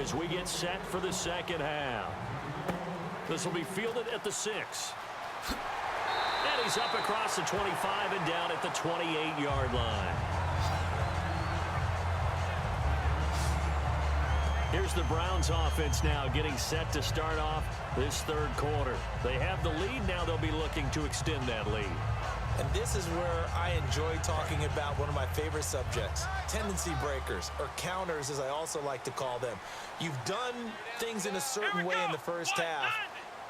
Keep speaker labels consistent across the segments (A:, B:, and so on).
A: as we get set for the second half. This will be fielded at the 6. And he's up across the 25 and down at the 28-yard line. Here's the Browns offense now getting set to start off this third quarter. They have the lead. Now they'll be looking to extend that lead.
B: And this is where I enjoy talking about one of my favorite subjects, tendency breakers, or counters as I also like to call them. You've done things in a certain way in the first half,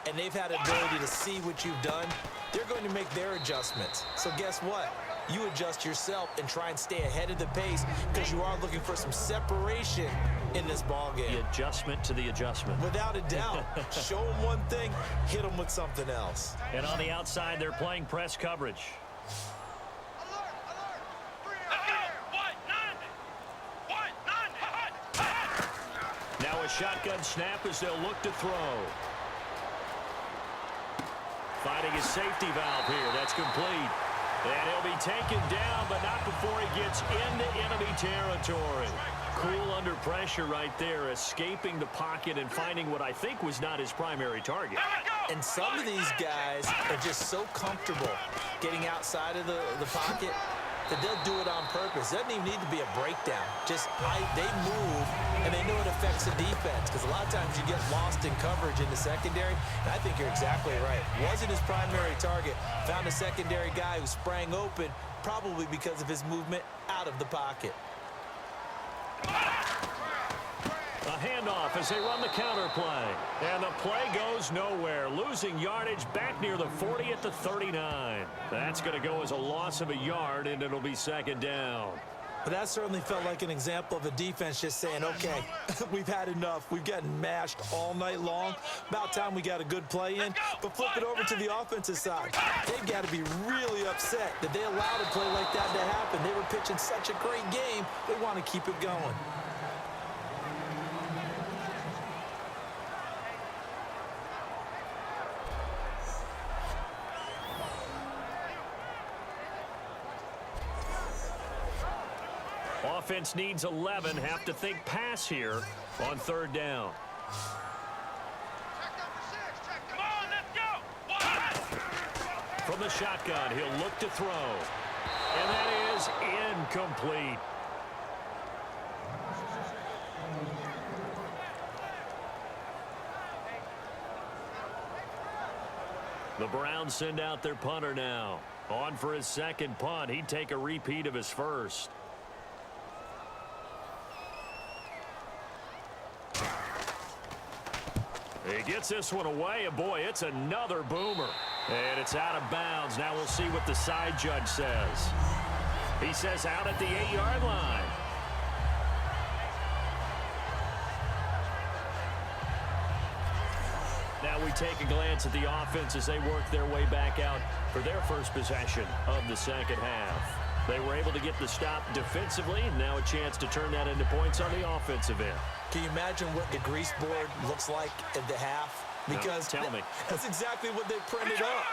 B: and they've had the ability to see what you've done. They're going to make their adjustments. So guess what? You adjust yourself and try and stay ahead of the pace because you are looking for some separation in this ball game.
A: The adjustment to the adjustment.
B: Without a doubt. Show them one thing, hit them with something else.
A: And on the outside, they're playing press coverage. Now a shotgun snap as they'll look to throw. Finding his safety valve here. That's complete. And he'll be taken down, but not before he gets into enemy territory. Cool under pressure right there, escaping the pocket and finding what I think was not his primary target.
B: And some of these guys are just so comfortable getting outside of the pocket that they'll do it on purpose. It doesn't even need to be a breakdown. Just they move, and they know it affects the defense because a lot of times you get lost in coverage in the secondary. And I think you're exactly right. Wasn't his primary target. Found a secondary guy who sprang open, probably because of his movement out of the pocket.
A: A handoff as they run the counter play. And the play goes nowhere. Losing yardage back near the 40 at the 39. That's going to go as a loss of a yard, and it'll be second down.
B: But that certainly felt like an example of a defense just saying, okay, we've had enough. We've gotten mashed all night long. About time we got a good play in. But flip it over to the offensive side. They've got to be really upset that they allowed a play like that to happen. They were pitching such a great game. They want to keep it going.
A: Offense needs 11. Have to think pass here on third down. From the shotgun, he'll look to throw. And that is incomplete. The Browns send out their punter now. On for his second punt. He'd take a repeat of his first. He gets this one away, and boy, it's another boomer. And it's out of bounds. Now we'll see what the side judge says. He says out at the 8-yard line. Now we take a glance at the offense as they work their way back out for their first possession of the second half. They were able to get the stop defensively, and now a chance to turn that into points on the offensive end.
B: Can you imagine what the grease board looks like at the half? Because
A: no, tell me.
B: That's exactly what they printed up.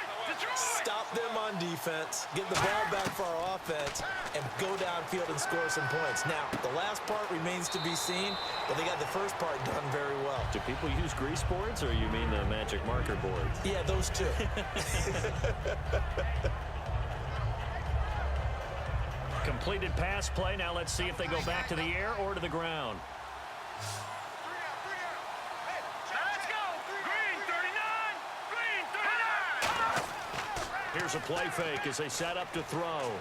B: Stop them on defense, get the ball back for our offense, and go downfield and score some points. Now, the last part remains to be seen, but they got the first part done very well.
A: Do people use grease boards, or you mean the magic marker boards?
B: Yeah, those two.
A: Completed pass play. Now let's see if they go back to the air or to the ground. Here's a play fake as they set up to throw.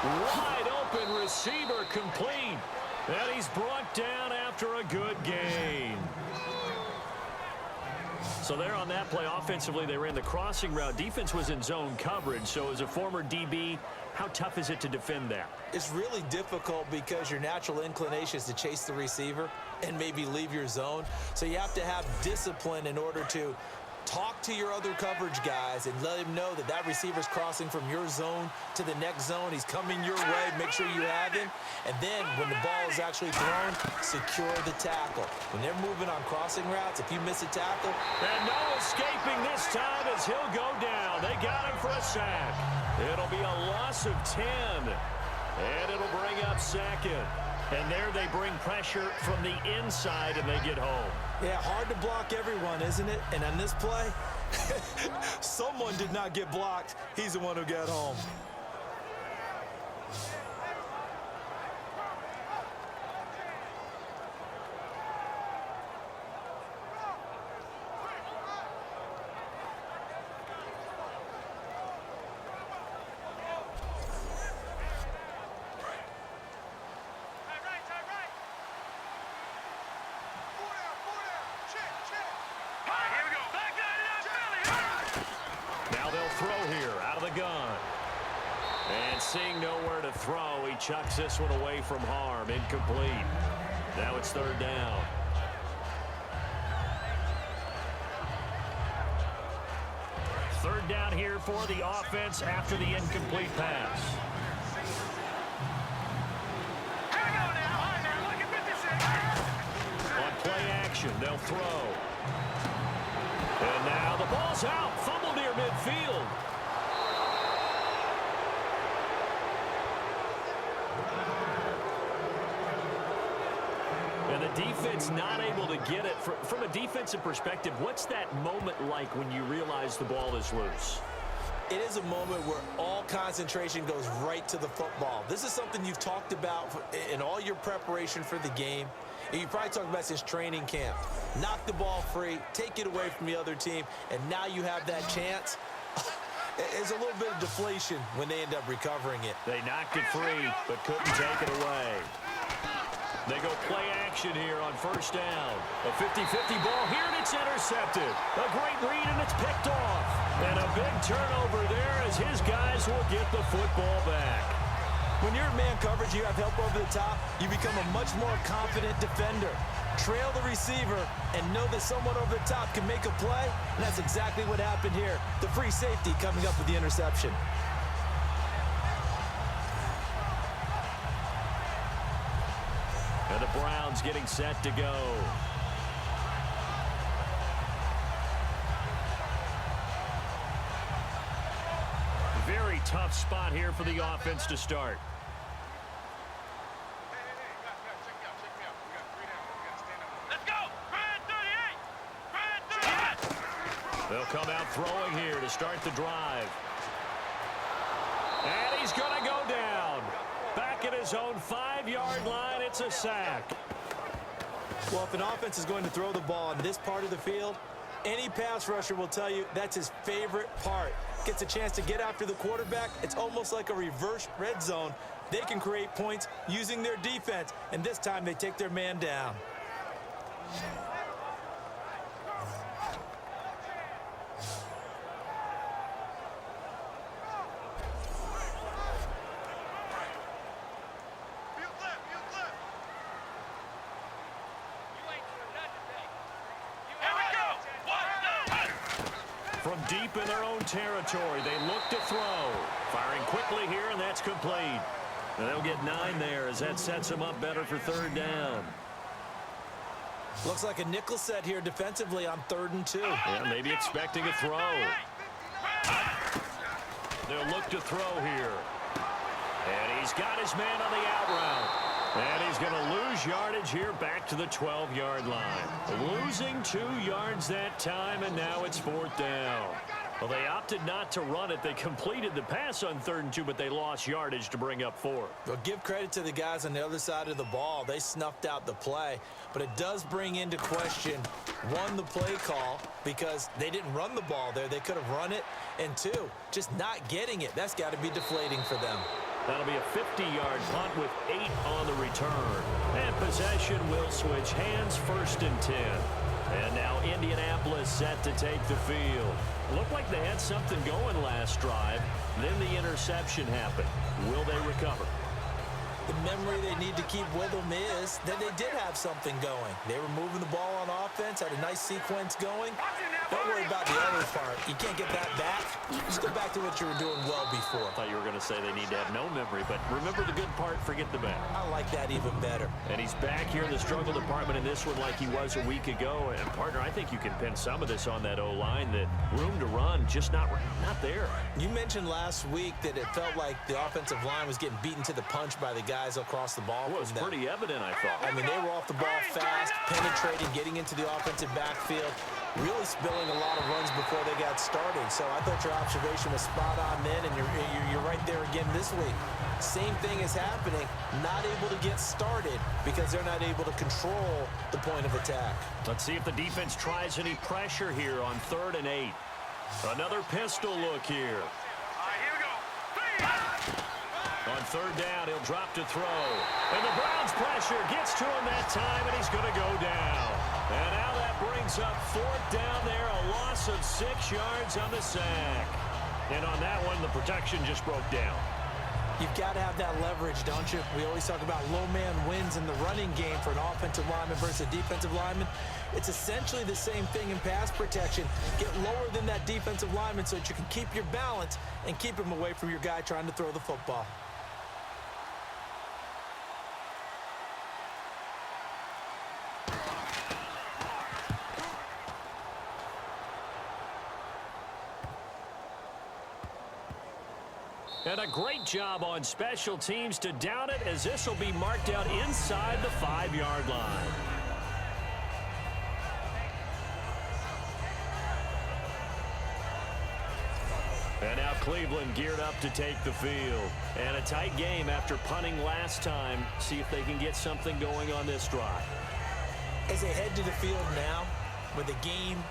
A: Wide open receiver complete. And he's brought down after a good gain. So there on that play, offensively, they ran the crossing route. Defense was in zone coverage. So as a former DB, how tough is it to defend that?
B: It's really difficult because your natural inclination is to chase the receiver and maybe leave your zone. So you have to have discipline in order to talk to your other coverage guys and let him know that that receiver's crossing from your zone to the next zone. He's coming your way. Make sure you have him. And then when the ball is actually thrown, secure the tackle. When they're moving on crossing routes, if you miss a tackle.
A: And no escaping this time as he'll go down. They got him for a sack. It'll be a loss of 10. And it'll bring up second. And there they bring pressure from the inside, and they get home.
B: Yeah, hard to block everyone, isn't it? And on this play, someone did not get blocked. He's the one who got home.
A: Seeing nowhere to throw, he chucks this one away from harm. Incomplete. Now it's third down. Third down here for the offense after the incomplete pass. On play action, they'll throw. And now the ball's out. Fumble near midfield. And the defense not able to get it. From a defensive perspective, what's that moment like when you realize the ball is loose?
B: It is a moment where all concentration goes right to the football. This is something you've talked about in all your preparation for the game. And you probably talked about since training camp. Knock the ball free, take it away from the other team, and now you have that chance. There's a little bit of deflation when they end up recovering it.
A: They knocked it free, but couldn't take it away. They go play action here on first down. A 50-50 ball here, and it's intercepted. A great read, and it's picked off. And a big turnover there as his guys will get the football back.
B: When you're in man coverage, you have help over the top, you become a much more confident defender. Trail the receiver and know that someone over the top can make a play, and that's exactly what happened here. The free safety coming up with the interception.
A: And the Browns getting set to go. Very tough spot here for the offense to start.
C: Let's go! Brad 38!
A: They'll come out throwing here to start the drive. And he's going to go down. Back at his own 5-yard line, it's a sack.
B: Well, if an offense is going to throw the ball in this part of the field, any pass rusher will tell you that's his favorite part. Gets a chance to get after the quarterback. It's almost like a reverse red zone. They can create points using their defense, and this time they take their man down.
A: From deep in their own territory, they look to throw. Firing quickly here, and that's complete. And they'll get 9 there as that sets them up better for third down.
B: Looks like a nickel set here defensively on 3rd and 2.
A: Yeah, maybe expecting a throw. They'll look to throw here. And he's got his man on the out route. And he's going to lose yardage here back to the 12-yard line. Losing 2 yards that time, and now it's 4th down. Well, they opted not to run it. They completed the pass on 3rd and 2, but they lost yardage to bring up 4.
B: Well, give credit to the guys on the other side of the ball. They snuffed out the play, but it does bring into question, 1, the play call, because they didn't run the ball there. They could have run it, and 2, just not getting it. That's got to be deflating for them.
A: That'll be a 50-yard punt with 8 on the return. And possession will switch hands, 1st and 10. And now Indianapolis set to take the field. Looked like they had something going last drive. Then the interception happened. Will they recover?
B: The memory they need to keep with them is that they did have something going. They were moving the ball on offense, had a nice sequence going. Don't worry about the other part. You can't get that back. Just go back to what you were doing well before.
A: I thought you were going to say they need to have no memory, but remember the good part, forget the bad.
B: I like that even better.
A: And he's back here in the struggle department in this one like he was a week ago. And, partner, I think you can pin some of this on that O-line, that room to run, just not there.
B: You mentioned last week that it felt like the offensive line was getting beaten to the punch by the guys guys across the ball.
A: Well, it was pretty evident, I thought.
B: I mean, they were off the ball fast, penetrating, getting into the offensive backfield, really spilling a lot of runs before they got started. So I thought your observation was spot on then, and you're right there again this week. Same thing is happening, not able to get started because they're not able to control the point of attack.
A: Let's see if the defense tries any pressure here on 3rd and 8. Another pistol look here.
C: All right, here we go.
A: On 3rd down, he'll drop to throw. And the Browns' pressure gets to him that time, and he's going to go down. And now that brings up 4th down there, a loss of 6 yards on the sack. And on that one, the protection just broke down.
B: You've got to have that leverage, don't you? We always talk about low man wins in the running game for an offensive lineman versus a defensive lineman. It's essentially the same thing in pass protection. Get lower than that defensive lineman so that you can keep your balance and keep him away from your guy trying to throw the football.
A: And a great job on special teams to down it, as this will be marked out inside the 5-yard line. And now Cleveland geared up to take the field. And a tight game after punting last time. See if they can get something going on this drive.
B: As they head to the field now, with the game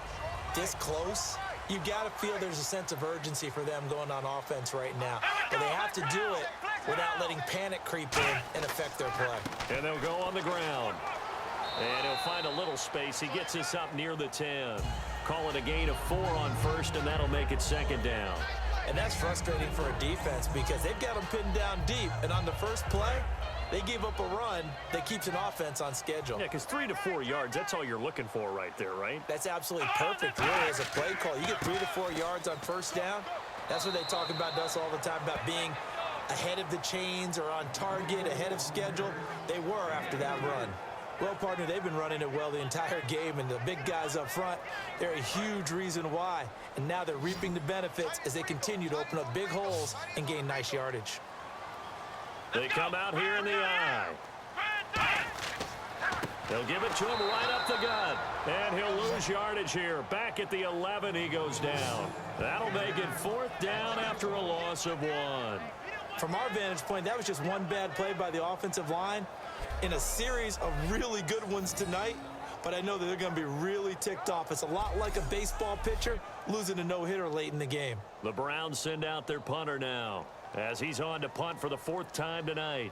B: this close, you've got to feel there's a sense of urgency for them going on offense right now. But they have to do it without letting panic creep in and affect their play.
A: And they'll go on the ground. And he'll find a little space. He gets us up near the 10. Call it a gain of 4 on 1st, and that'll make it 2nd down.
B: And that's frustrating for a defense because they've got them pinned down deep. And on the first play, they gave up a run that keeps an offense on schedule.
A: Yeah, because 3 to 4 yards, that's all you're looking for right there, right?
B: That's absolutely perfect, really, as a play call. You get 3 to 4 yards on 1st down. That's what they talk about to us all the time, about being ahead of the chains or on target, ahead of schedule. They were after that run. Well, partner, they've been running it well the entire game, and the big guys up front, they're a huge reason why. And now they're reaping the benefits as they continue to open up big holes and gain nice yardage.
A: They come out here in the eye. They'll give it to him right up the gut. And he'll lose yardage here. Back at the 11, he goes down. That'll make it 4th down after a loss of 1.
B: From our vantage point, that was just one bad play by the offensive line in a series of really good ones tonight. But I know that they're going to be really ticked off. It's a lot like a baseball pitcher losing a no-hitter late in the game.
A: The Browns send out their punter now, as he's on to punt for the 4th time tonight.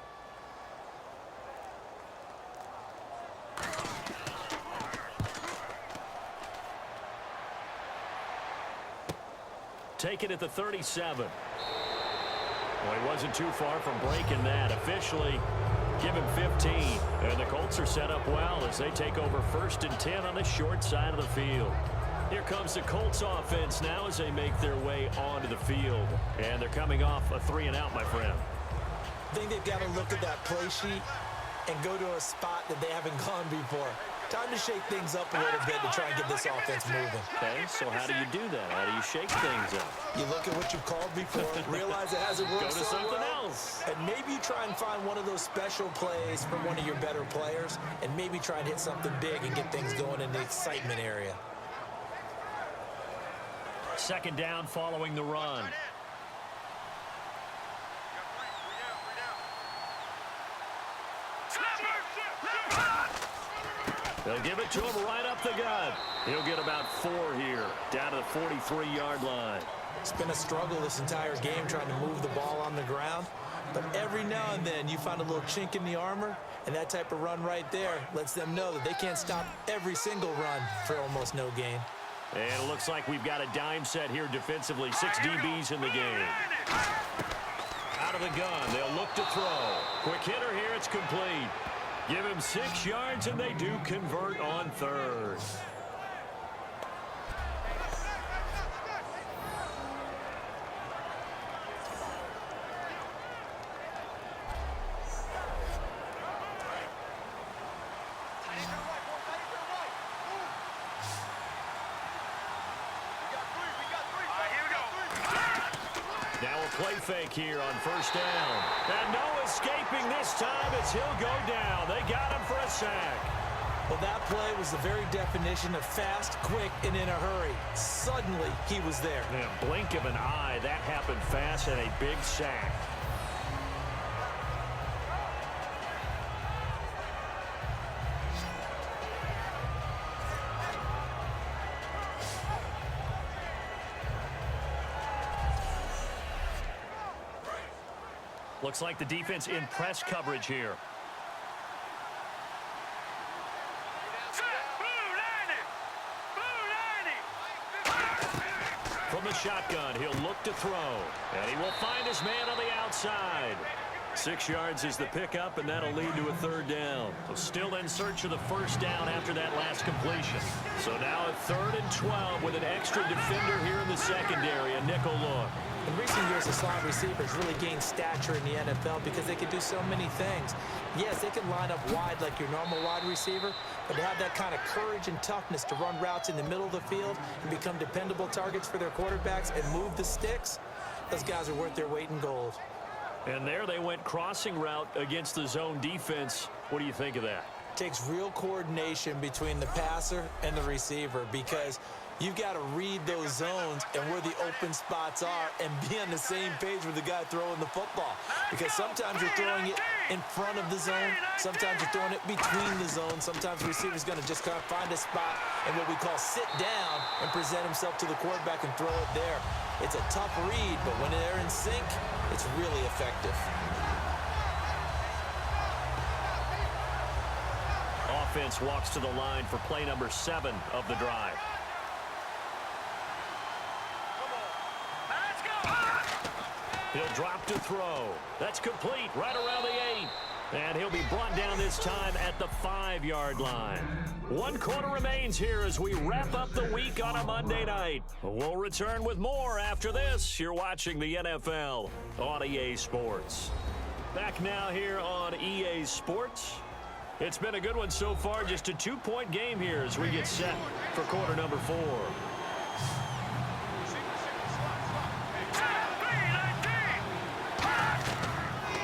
A: Take it at the 37. Well, he wasn't too far from breaking that. Officially, give him 15. And the Colts are set up well as they take over 1st and 10 on the short side of the field. Here comes the Colts offense now as they make their way onto the field. And they're coming off a 3-and-out, my friend.
B: I think they've got to look at that play sheet and go to a spot that they haven't gone before. Time to shake things up a little bit to try and get this offense moving.
A: Okay, so how do you do that? How do you shake things up?
B: You look at what you've called before, realize it hasn't worked
A: Go to
B: so
A: something
B: well,
A: else.
B: and maybe you try and find one of those special plays from one of your better players, and maybe try and hit something big and get things going in the excitement area.
A: 2nd down following the run. They'll give it to him right up the gut. He'll get about 4 here, down to the 43-yard line.
B: It's been a struggle this entire game trying to move the ball on the ground. But every now and then you find a little chink in the armor, and that type of run right there lets them know that they can't stop every single run for almost no gain.
A: And it looks like we've got a dime set here defensively. 6 DBs in the game. Out of the gun, they'll look to throw. Quick hitter here, it's complete. Give him 6 yards, and they do convert on 3rd. Now a play fake here on first down. And no escaping this time as he'll go down. They got him for a sack.
B: Well, that play was the very definition of fast, quick, and in a hurry. Suddenly, he was there.
A: In a blink of an eye, that happened fast and a big sack. Looks like the defense in press coverage here. From the shotgun, he'll look to throw. And he will find his man on the outside. 6 yards is the pickup, and that'll lead to a third down. So still in search of the first down after that last completion. So now a 3rd and 12 with an extra defender here in the secondary, a nickel look.
B: In recent years, the slot receivers really gained stature in the NFL because they can do so many things. Yes, they can line up wide like your normal wide receiver, but to have that kind of courage and toughness to run routes in the middle of the field and become dependable targets for their quarterbacks and move the sticks, those guys are worth their weight in gold.
A: And there they went crossing route against the zone defense. What do you think of that?
B: It takes real coordination between the passer and the receiver because you've got to read those zones and where the open spots are and be on the same page with the guy throwing the football. Because sometimes you're throwing it in front of the zone. Sometimes you're throwing it between the zones. Sometimes the receiver's going to just kind of find a spot and what we call sit down and present himself to the quarterback and throw it there. It's a tough read, but when they're in sync, it's really effective.
A: Offense walks to the line for play number 7 of the drive. He'll drop to throw. That's complete right around the 8. And he'll be brought down this time at the 5-yard line. 1 quarter remains here as we wrap up the week on a Monday night. We'll return with more after this. You're watching the NFL on EA Sports. Back now here on EA Sports. It's been a good one so far. Just a 2-point game here as we get set for quarter number 4.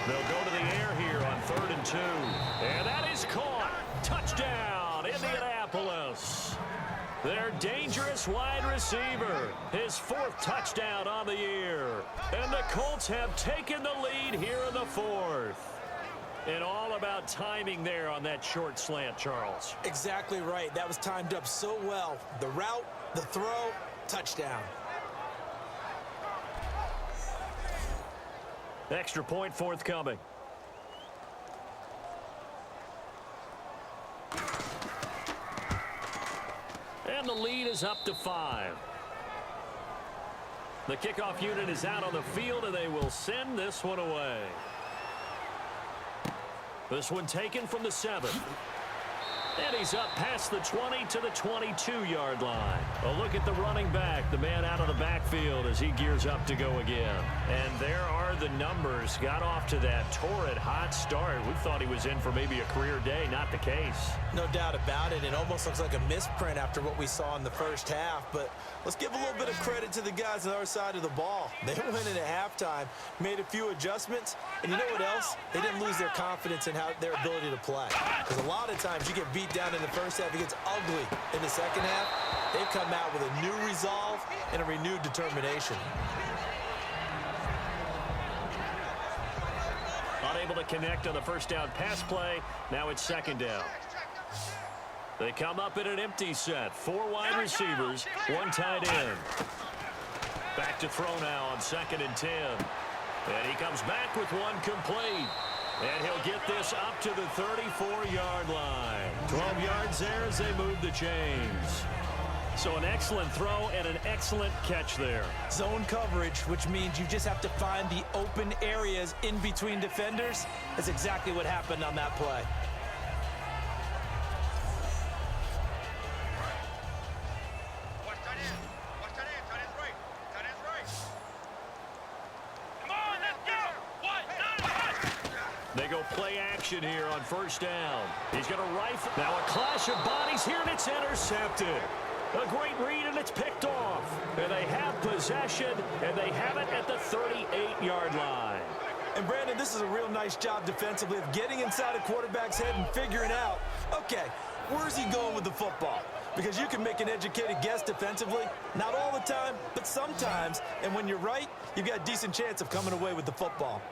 A: They'll go to the air here on 3rd and 2. And that is caught. Touchdown, Indianapolis. Their dangerous wide receiver. His 4th touchdown on the year. And the Colts have taken the lead here in the 4th. And all about timing there on that short slant, Charles.
B: Exactly right. That was timed up so well. The route, the throw, touchdown.
A: Extra point forthcoming. And the lead is up to 5. The kickoff unit is out on the field, and they will send this one away. This one taken from the 7. And he's up past the 20 to the 22-yard line. A look at the running back, the man out of the backfield as he gears up to go again. And there are the numbers. Got off to that torrid hot start. We thought he was in for maybe a career day. Not the case.
B: No doubt about it. It almost looks like a misprint after what we saw in the first half. But let's give a little bit of credit to the guys on our side of the ball. They went in at halftime, made a few adjustments, and you know what else? They didn't lose their confidence in their ability to play. Because a lot of times you get beat down in the first half, it gets ugly in the second half. They've come out with a new resolve and a renewed determination.
A: Unable to connect on the first down pass play. Now it's 2nd down. They come up in an empty set. 4 wide receivers, 1 tight end. Back to throw now on 2nd and 10. And he comes back with 1 complete. And he'll get this up to the 34-yard line. 12 yards there as they move the chains. So an excellent throw and an excellent catch there.
B: Zone coverage, which means you just have to find the open areas in between defenders. That's exactly what happened on that play.
C: Watch that in. Watch that in. Tight end's right. Tight end's right. Come on, let's go. What?
A: They go play action here on first down. He's going to rifle. Now a clash of bodies here, and it's intercepted. A great read, and it's picked off. And they have possession, and they have it at the 38-yard line.
B: And, Brandon, this is a real nice job defensively of getting inside a quarterback's head and figuring out, okay, where's he going with the football? Because you can make an educated guess defensively. Not all the time, but sometimes. And when you're right, you've got a decent chance of coming away with the football.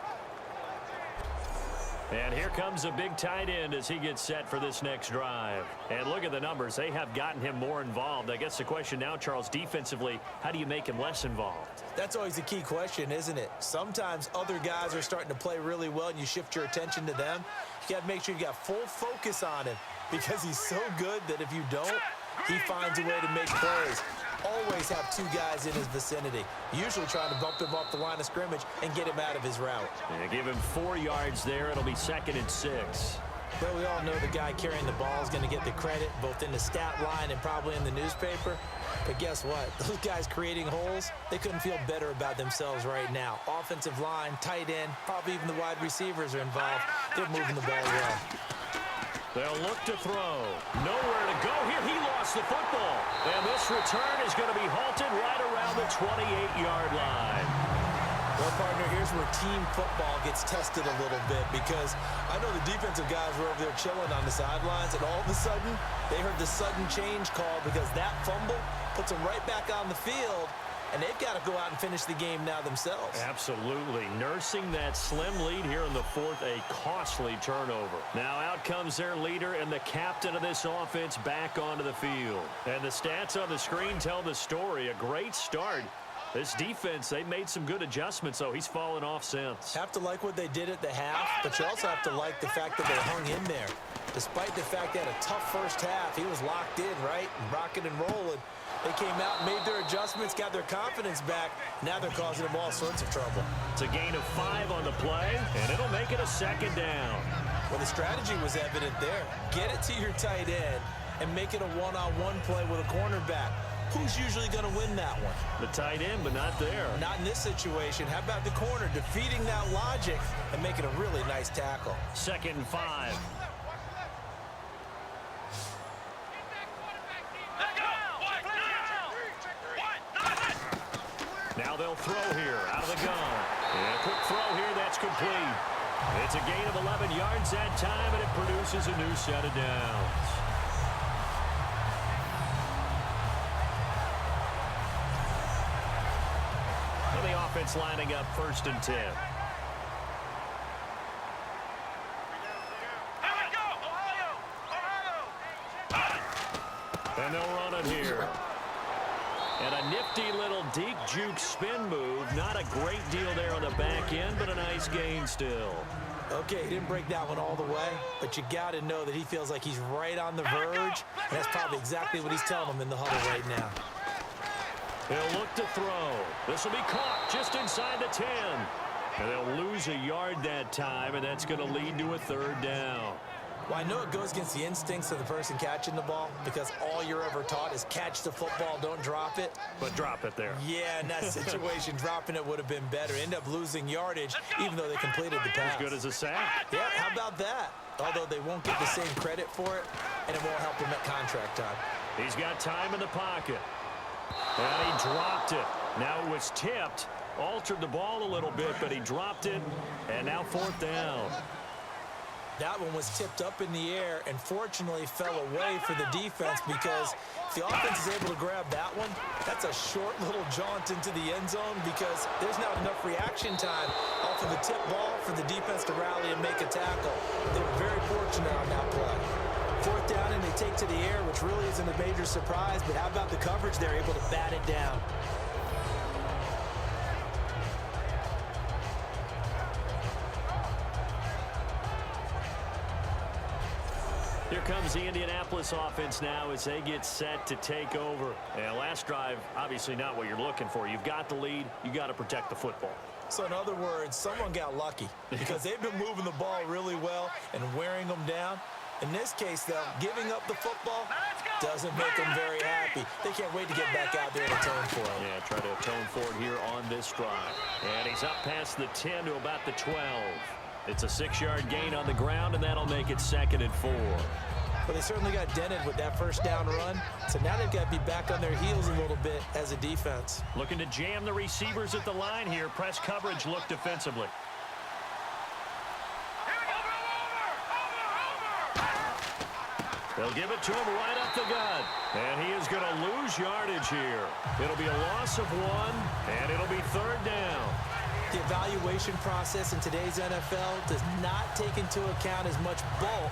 A: And here comes a big tight end as he gets set for this next drive. And look at the numbers. They have gotten him more involved. I guess the question now, Charles, defensively, how do you make him less involved?
B: That's always a key question, isn't it? Sometimes other guys are starting to play really well, and you shift your attention to them. You got to make sure you got full focus on him because he's so good that if you don't, he finds a way to make plays. Always have two guys in his vicinity, usually trying to bump him off the line of scrimmage and get him out of his route.
A: Yeah, give him 4 yards there. It'll be 2nd and 6.
B: Well, we all know the guy carrying the ball is going to get the credit, both in the stat line and probably in the newspaper. But guess what? Those guys creating holes, they couldn't feel better about themselves right now. Offensive line, tight end, probably even the wide receivers are involved. They're moving the ball well.
A: They'll look to throw. Nowhere to go here. He lost the football. And this return is going to be halted right around the 28-yard line.
B: Well, partner, here's where team football gets tested a little bit because I know the defensive guys were over there chilling on the sidelines, and all of a sudden, they heard the sudden change call because that fumble puts them right back on the field, and they've got to go out and finish the game now themselves.
A: Absolutely. Nursing that slim lead here in the 4th, a costly turnover. Now out comes their leader and the captain of this offense back onto the field. And the stats on the screen tell the story. A great start. This defense, they made some good adjustments, so he's fallen off since.
B: Have to like what they did at the half, but you also have to like the fact that they hung in there. Despite the fact they had a tough first half, he was locked in, right, and rocking and rolling. They came out, made their adjustments, got their confidence back. Now they're causing them all sorts of trouble.
A: It's a gain of 5 on the play, and it'll make it a 2nd down.
B: Well, the strategy was evident there. Get it to your tight end and make it a one-on-one play with a cornerback. Who's usually going to win that one?
A: The tight end, but not there.
B: Not in this situation. How about the corner defeating that logic and making a really nice tackle?
A: 2nd and 5. Now they'll throw here out of the gun. And a quick throw here, that's complete. It's a gain of 11 yards that time, and it produces a new set of downs. And the offense lining up 1st and 10. And they'll run it here. And a nifty little deep juke spin move. Not a great deal there on the back end, but a nice gain still.
B: Okay, he didn't break that one all the way, but you got to know that he feels like he's right on the verge, and that's probably exactly what he's telling him in the huddle right now.
A: They'll look to throw. This will be caught just inside the 10. And they'll lose a yard that time, and that's going to lead to a 3rd down.
B: Well, I know it goes against the instincts of the person catching the ball because all you're ever taught is catch the football, don't drop it.
A: But drop it there.
B: Yeah, in that situation, dropping it would have been better. End up losing yardage, even though they completed the pass.
A: As good as a sack.
B: Yeah, how about that? Although they won't get the same credit for it, and it won't help them at contract time.
A: He's got time in the pocket. And he dropped it. Now it was tipped. Altered the ball a little bit, but he dropped it. And now 4th down.
B: That one was tipped up in the air and fortunately fell away for the defense because if the offense is able to grab that one, that's a short little jaunt into the end zone because there's not enough reaction time off of the tip ball for the defense to rally and make a tackle. They were very fortunate on that play. 4th down and they take to the air, which really isn't a major surprise, but how about the coverage? They're able to bat it down.
A: Here comes the Indianapolis offense now as they get set to take over. And last drive, obviously not what you're looking for. You've got the lead. You got to protect the football.
B: So in other words, someone got lucky because they've been moving the ball really well and wearing them down. In this case, though, giving up the football doesn't make them very happy. They can't wait to get back out there and atone for it.
A: Yeah, try to atone for it here on this drive. And he's up past the 10 to about the 12. It's a 6-yard gain on the ground, and that'll make it 2nd and 4.
B: Well, they certainly got dented with that first down run, so now they've got to be back on their heels a little bit as a defense.
A: Looking to jam the receivers at the line here. Press coverage look defensively. They'll give it to him right up the gut. And he is going to lose yardage here. It'll be a loss of 1, and it'll be 3rd down.
B: The evaluation process in today's NFL does not take into account as much bulk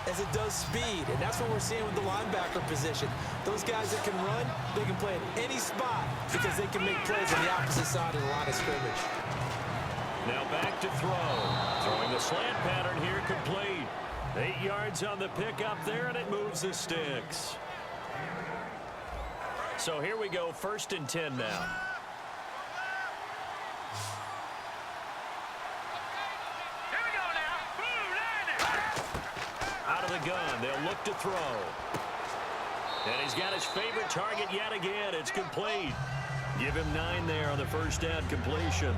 B: as it does speed, and that's what we're seeing with the linebacker position. Those guys that can run, they can play at any spot because they can make plays on the opposite side of the line of scrimmage.
A: Now back to throw. Throwing the slant pattern here, complete. 8 yards on the pickup there, and it moves the sticks. So here we go, 1st and 10 now. Out of the gun, they'll look to throw. And he's got his favorite target yet again. It's complete. Give him 9 there on the first down completion.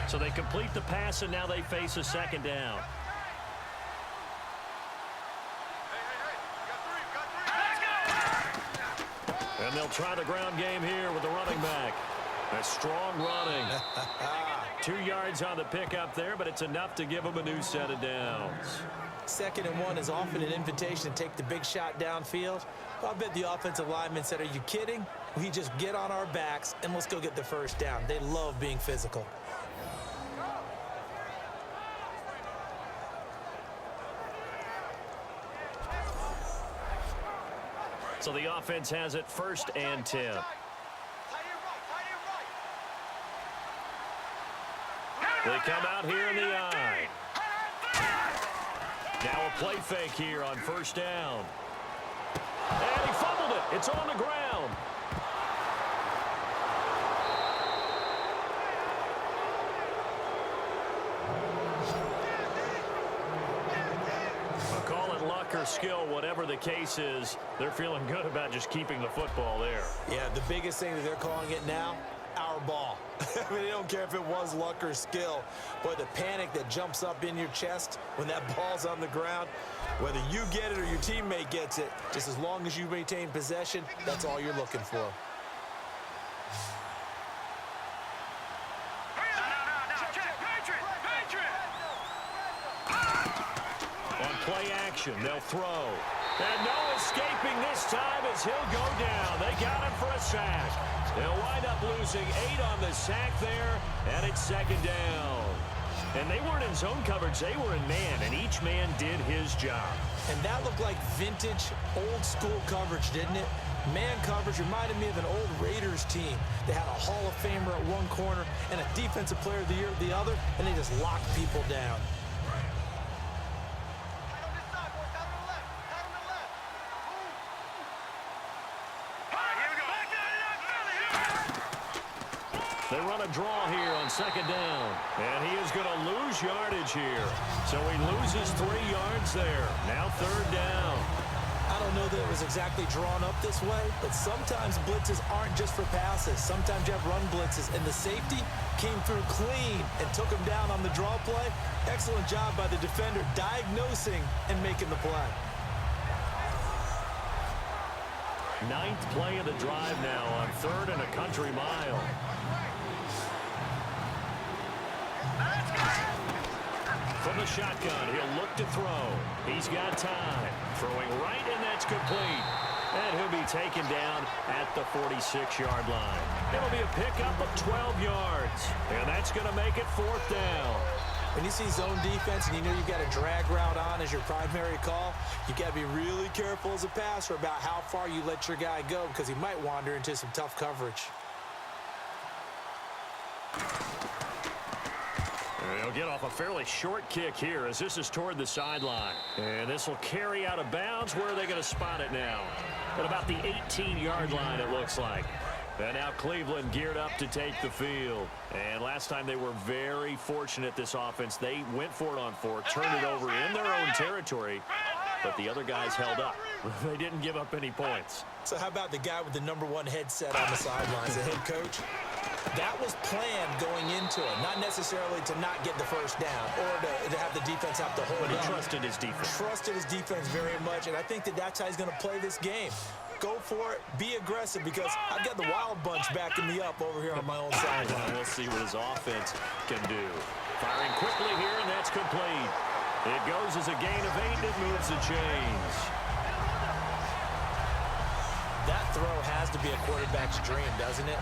A: So they complete the pass, and now they face a 2nd down. And they'll try the ground game here with the running back. A strong running. 2 yards on the pickup there, but it's enough to give them a new set of downs.
B: 2nd and 1 is often an invitation to take the big shot downfield. I'll bet the offensive linemen said, are you kidding? We just get on our backs and let's go get the first down. They love being physical.
A: So the offense has it 1st and 10. They come out here in the eye. Now a play fake here on 1st down. And he fumbled it. It's on the ground. Call it luck or skill, whatever the case is, they're feeling good about just keeping the football there.
B: Yeah, the biggest thing that they're calling it now, our ball. I mean, they don't care if it was luck or skill. Boy, the panic that jumps up in your chest when that ball's on the ground, whether you get it or your teammate gets it, just as long as you maintain possession, that's all you're looking for.
A: On play action, they'll throw. And no escaping this time as he'll go down. They got him for a sack. They'll wind up losing 8 on the sack there, and it's 2nd down. And they weren't in zone coverage. They were in man, and each man did his job.
B: And that looked like vintage, old-school coverage, didn't it? Man coverage reminded me of an old Raiders team. They had a Hall of Famer at one corner and a Defensive Player of the Year at the other, and they just locked people down.
A: They run a draw here on 2nd down. And he is going to lose yardage here. So he loses 3 yards there. Now 3rd down.
B: I don't know that it was exactly drawn up this way, but sometimes blitzes aren't just for passes. Sometimes you have run blitzes, and the safety came through clean and took him down on the draw play. Excellent job by the defender diagnosing and making the play.
A: 9th play of the drive now on 3rd and a country mile. From the shotgun, he'll look to throw. He's got time. Throwing right, and that's complete. And he'll be taken down at the 46-yard line. It'll be a pickup of 12 yards. And that's going to make it 4th down.
B: When you see zone defense and you know you've got a drag route on as your primary call, you've got to be really careful as a passer about how far you let your guy go because he might wander into some tough coverage.
A: They'll get off a fairly short kick here as this is toward the sideline. And this will carry out of bounds. Where are they going to spot it now? At about the 18-yard line, it looks like. And now Cleveland geared up to take the field. And last time they were very fortunate, this offense. They went for it on 4, turned it over in their own territory, but the other guys held up. They didn't give up any points.
B: So how about the guy with the #1 headset on the sidelines, the head coach? That was planned going into it, not necessarily to not get the first down or to have the defense have to hold
A: But he
B: up.
A: trusted his defense.
B: Trusted his defense very much, and I think that's how he's going to play this game. Go for it, be aggressive, because I've got the wild bunch backing me up over here on my own sideline.
A: We'll see what his offense can do. Firing quickly here, and that's complete. It goes as a gain of 8, and it moves the chains.
B: That throw has to be a quarterback's dream, doesn't it?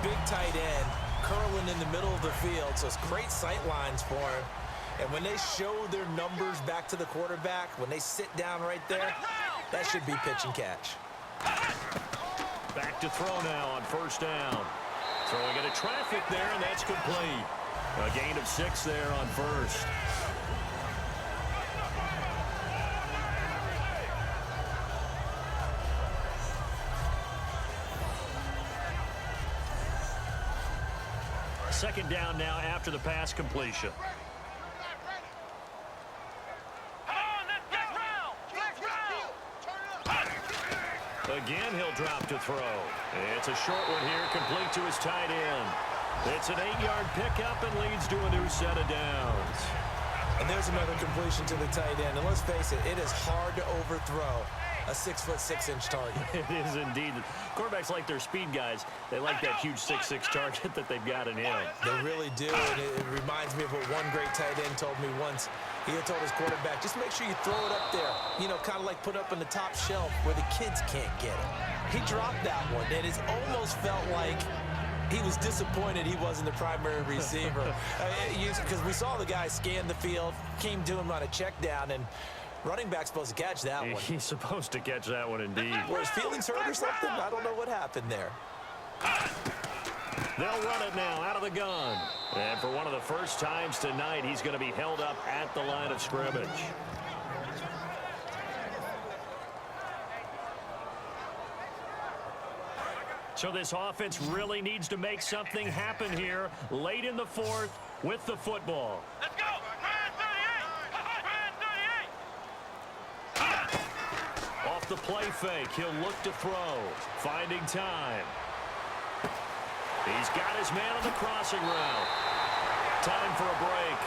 B: Big tight end, curling in the middle of the field, so it's great sight lines for him. And when they show their numbers back to the quarterback, when they sit down right there, that should be pitch and catch.
A: Back to throw now on first down. Throwing into traffic there, and that's complete. A gain of 6 there on first. Second down now after the pass completion. Again, he'll drop to throw. It's a short one here, complete to his tight end. It's an 8-yard pickup and leads to a new set of downs.
B: And there's another completion to the tight end. And let's face it, it is hard to overthrow a 6'6" target.
A: It is indeed. Quarterbacks like their speed guys. They like that huge 6'6" target that they've got in him.
B: They really do, and it reminds me of what one great tight end told me once. He had told his quarterback, just make sure you throw it up there, you know, kind of like put up on the top shelf where the kids can't get it. He dropped that one, and it almost felt like he was disappointed he wasn't the primary receiver. Because we saw the guy scan the field, came to him on a check down, and running back's supposed to catch that one.
A: He's supposed to catch that one indeed.
B: Were his feelings hurt or something? I don't know what happened there.
A: They'll run it now out of the gun. And for one of the first times tonight, he's going to be held up at the line of scrimmage. So this offense really needs to make something happen here late in the fourth with the football.
C: Let's go! Ryan 38! Ryan 38!
A: Off the play fake, he'll look to throw. Finding time. He's got his man on the crossing route. Time for a break.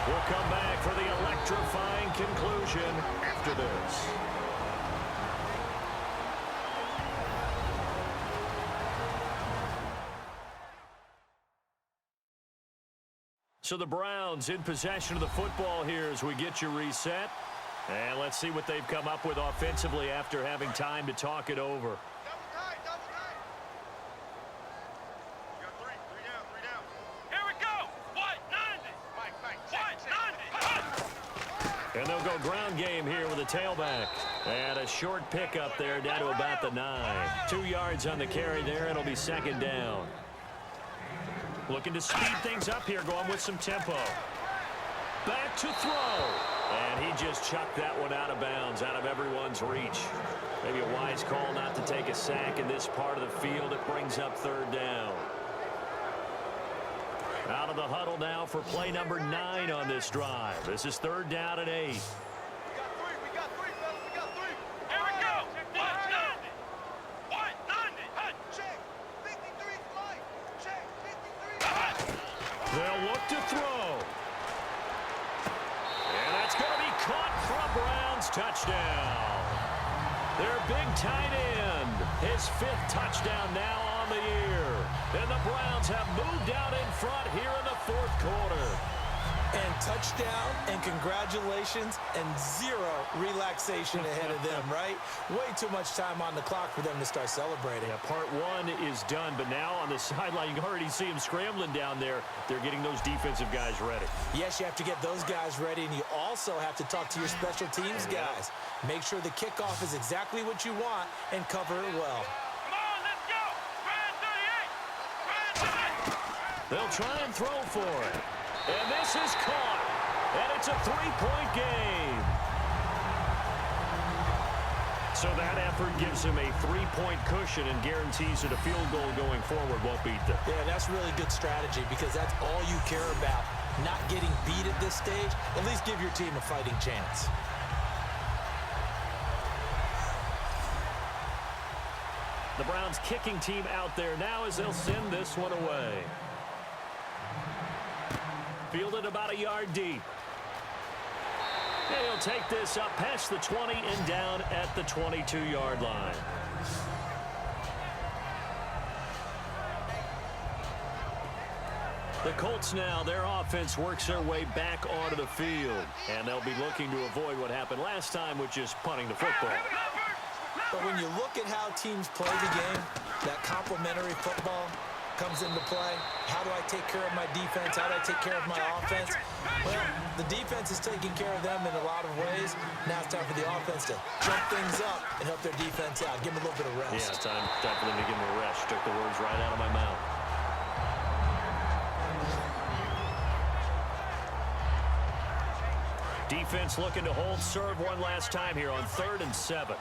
A: We'll come back for the electrifying conclusion after this. So the Browns in possession of the football here as we get you reset. And let's see what they've come up with offensively after having time to talk it over.
C: Double time, double time. You got three down, three down. Here we go. White 90. Mike, check.
A: And they'll go ground game here with a tailback. And a short pickup there down to about the 9. 2 yards on the carry there. It'll be second down. Looking to speed things up here, going with some tempo. Back to throw. And he just chucked that one out of bounds, out of everyone's reach. Maybe a wise call not to take a sack in this part of the field. It brings up third down. Out of the huddle now for play number 9 on this drive. This is third down and 8.
C: We got three, fellas, we got three. Here we go. White 90. White 90. Hey, check. 53 flight. Check. 53.
A: They'll look to throw. And that's going to be caught for a Browns touchdown. Their big tight end, his 5th touchdown now on the year. And the Browns have moved out in front here in the 4th quarter.
B: And touchdown, and congratulations, and 0 relaxation ahead of them, right? Way too much time on the clock for them to start celebrating.
A: Yeah, part 1 is done, but now on the sideline, you can already see them scrambling down there. They're getting those defensive guys ready.
B: Yes, you have to get those guys ready, and you also have to talk to your special teams guys. Make sure the kickoff is exactly what you want and cover it well.
C: Come on, let's go. Ryan 38. Ryan 38.
A: They'll try and throw for it. And this is caught. And it's a 3-point game. So that effort gives him a 3-point cushion and guarantees that a field goal going forward won't beat them.
B: Yeah, that's really good strategy because that's all you care about. Not getting beat at this stage. At least give your team a fighting chance.
A: The Browns kicking team out there now as they'll send this one away. Fielded about a yard deep. And he'll take this up past the 20 and down at the 22-yard line. The Colts now, their offense works their way back onto the field. And they'll be looking to avoid what happened last time, which is punting the football.
B: But when you look at how teams play the game, that complementary football comes into play. How do I take care of my defense? How do I take care of my offense? Well, the defense is taking care of them in a lot of ways. Now it's time for the offense to jump things up and help their defense out. Give them a little bit of rest.
A: Yeah, time for them to give them a rest. Took the words right out of my mouth. Defense looking to hold serve one last time here on 3rd and 7.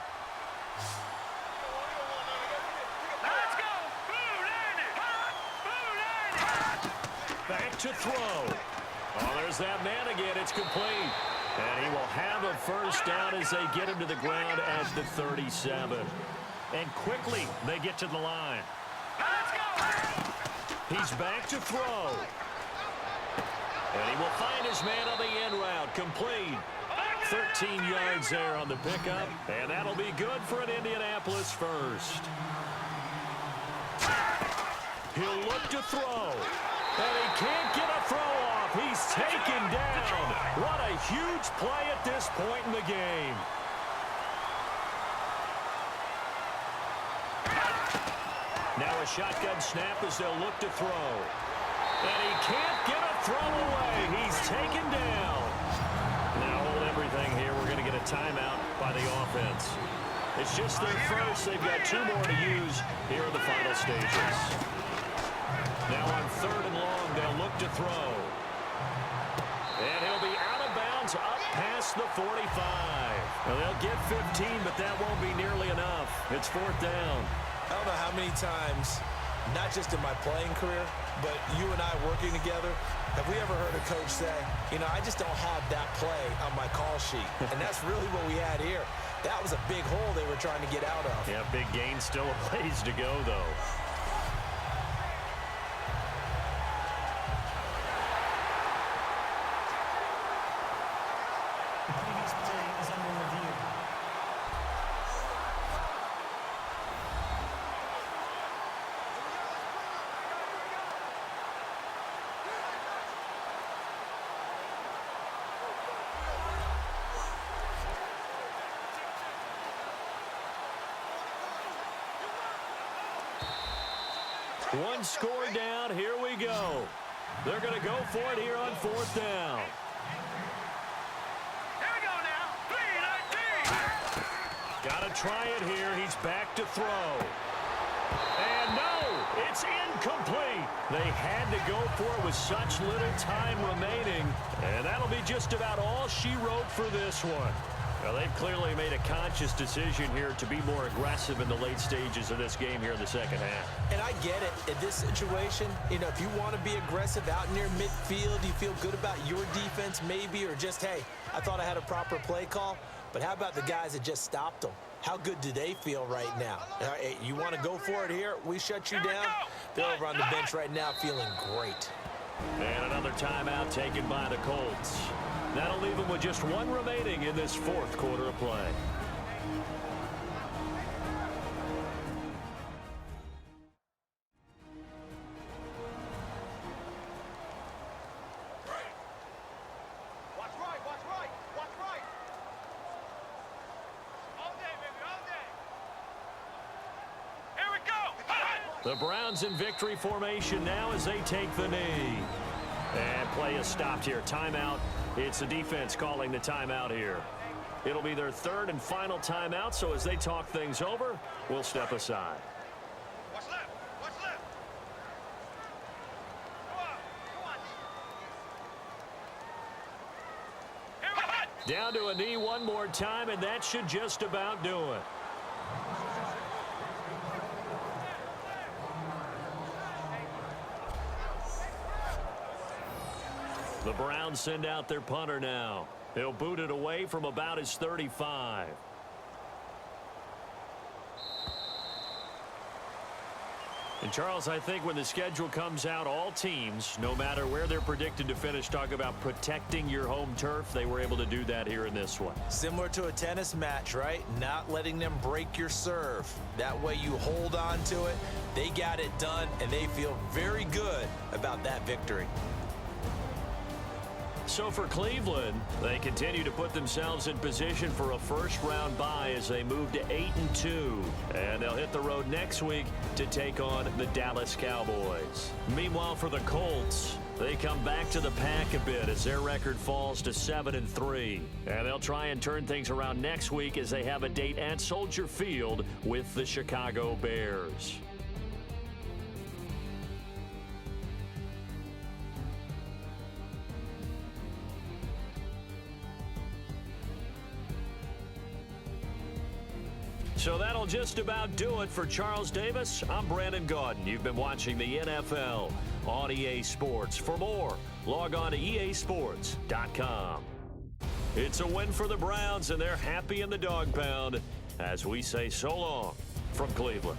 A: Back to throw. Oh, there's that man again. It's complete. And he will have a first down as they get him to the ground at the 37. And quickly they get to the line. He's back to throw. And he will find his man on the end route. Complete. 13 yards there on the pickup. And that'll be good for an Indianapolis first. He'll look to throw. And he can't get a throw off. He's taken down. What a huge play at this point in the game. Now a shotgun snap as they'll look to throw. And he can't get a throw away. He's taken down. Now hold everything here. We're going to get a timeout by the offense. It's just their first. They've got 2 more to use here in the final stages. Now on 3rd and long, they'll look to throw. And he'll be out of bounds up past the 45. Now they'll get 15, but that won't be nearly enough. It's 4th down.
B: I don't know how many times, not just in my playing career, but you and I working together, have we ever heard a coach say, you know, I just don't have that play on my call sheet. And that's really what we had here. That was a big hole they were trying to get out of.
A: Yeah, big gain, still a ways to go, though. One score down. Here we go. They're going to go for it here on 4th down.
C: Here we go now. 3-19.
A: Got to try it here. He's back to throw. And no, it's incomplete. They had to go for it with such little time remaining. And that'll be just about all she wrote for this one. Well, they've clearly made a conscious decision here to be more aggressive in the late stages of this game here in the second half.
B: And I get it. In this situation, you know, if you want to be aggressive out near midfield, you feel good about your defense maybe, or just, hey, I thought I had a proper play call. But how about the guys that just stopped them? How good do they feel right now? Hey, you want to go for it here? We shut you down. They're over on the bench right now feeling great.
A: And another timeout taken by the Colts. That'll leave them with just 1 remaining in this 4th quarter of play.
C: Watch right, watch right, watch right. All day, baby, all day. Here we go.
A: The Browns in victory formation now as they take the knee. And play is stopped here. Timeout. It's the defense calling the timeout here. It'll be their 3rd and final timeout, so as they talk things over, we'll step aside.
C: Watch left, watch left. Go on, go on. Here we go.
A: Down to a knee one more time, and that should just about do it. The Browns send out their punter now. He'll boot it away from about his 35. And, Charles, I think when the schedule comes out, all teams, no matter where they're predicted to finish, talk about protecting your home turf. They were able to do that here in this one.
B: Similar to a tennis match, right? Not letting them break your serve. That way you hold on to it. They got it done, and they feel very good about that victory.
A: So for Cleveland, they continue to put themselves in position for a first-round bye as they move to 8-2. And they'll hit the road next week to take on the Dallas Cowboys. Meanwhile, for the Colts, they come back to the pack a bit as their record falls to 7-3. And they'll try and turn things around next week as they have a date at Soldier Field with the Chicago Bears. So that'll just about do it for Charles Davis. I'm Brandon Gaudin. You've been watching the NFL on EA Sports. For more, log on to easports.com. It's a win for the Browns, and they're happy in the dog pound as we say so long from Cleveland.